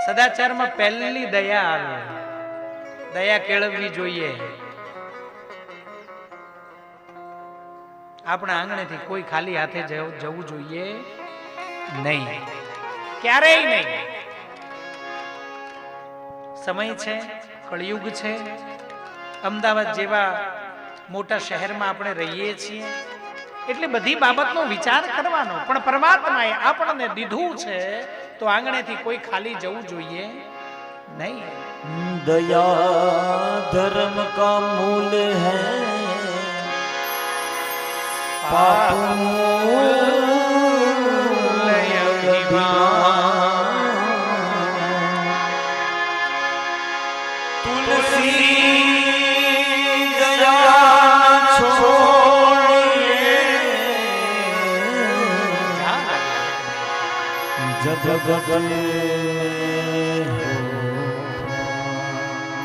સદાચારમાં પહેલી દયા આવે. દયા કેળવવી જોઈએ. આપણા આંગણેથી કોઈ ખાલી હાથે જવું જોઈએ નહીં, ક્યારેય નહીં. સમય છે, કળિયુગ છે. અમદાવાદ જેવા મોટા શહેરમાં આપણે રહીએ છીએ એટલે બધી બાબતનો વિચાર કરવાનો, પણ પરમાત્માએ આપણને દીધું છે તો આંગણેથી કોઈ ખાલી જવું જોઈએ નહીં. દયા ધર્મ કા મૂલ હૈ, પાપ મૂલ અભિમાન. તુલસી દયા છોડીએ જગ ગગને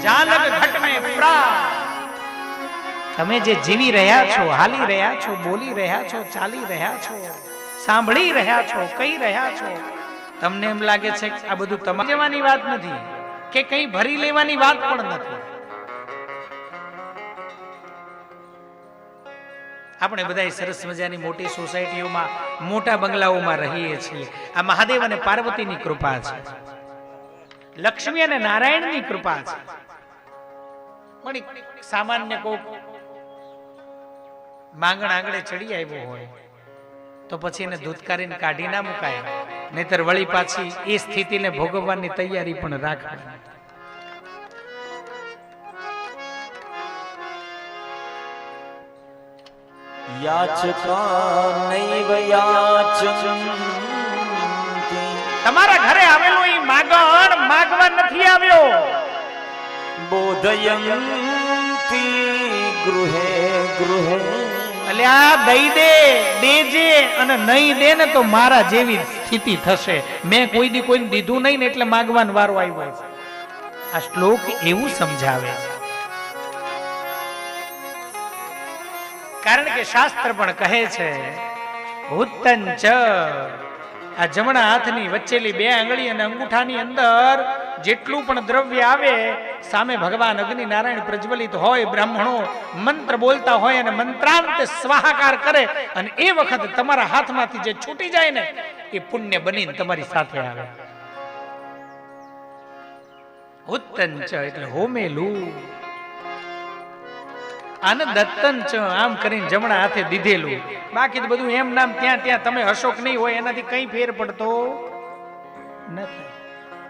જાલગ ઘટ મેં પ્રાણ. તમે જે જીવી રહ્યા છો, હાલી રહ્યા છો, બોલી રહ્યા છો, ચાલી રહ્યા છો, સાંભળી રહ્યા છો, કહી રહ્યા છો, તમને એમ લાગે છે કે આ બધું તમારી જવાની વાત નથી કે કંઈ ભરી લેવાની વાત પણ નથી. આપણે બધા સરસ મજાની મોટી સોસાયટીઓમાં, મોટા બંગલાઓમાં રહીએ છીએ. આ મહાદેવ અને પાર્વતીની કૃપા છે, લક્ષ્મી અને નારાયણની કૃપા છે. પણ સામાન્ય કોક માંગણ આંગળે ચડી આવ્યો હોય તો પછી એને ધૂતકારીને કાઢી ના મુકાય, નહીતર વળી પાછી એ સ્થિતિને ભોગવવાની તૈયારી પણ રાખવાની. યાચકા નૈવ યાચન્તિ. તમારા ઘરે આવેલો એ માગણ માગવા નથી આવ્યો. બોધયંતિ ગૃહે ગૃહે. અલ્યા દઈ દે, દેજે, અને નહીં દે ને તો મારા જેવી સ્થિતિ થશે. મેં કોઈ દી કોઈને દીધું નહીં ને એટલે માગવાનો વારો આવ્યો. આ શ્લોક એવું સમજાવે છે, કારણ કે શાસ્ત્ર પણ કહે છે ઉત્તંચ, આ જમણા હાથની વચ્ચેલી બે આંગળી અને અંગૂઠાની અંદર જેટલું પણ દ્રવ્ય આવે, સામે ભગવાન અગ્નિ નારાયણ પ્રજ્વલિત હોય, બ્રાહ્મણો મંત્ર બોલતા હોય અને મંત્રાંતે સ્વાહાકાર કરે, અને એ વખત તમારા હાથમાંથી જે છૂટી જાય ને એ પુણ્ય બનીને તમારી સાથે આવે. ઉત્તંચ એટલે હોમેલું. આને દત્તંચ આમ કરીને જમણા હાથે દીધેલું. બાકી બધું એમ નામ ત્યાં ત્યાં તમે હશો કે નહીં હોય એનાથી કઈ ફેર પડતો નથી.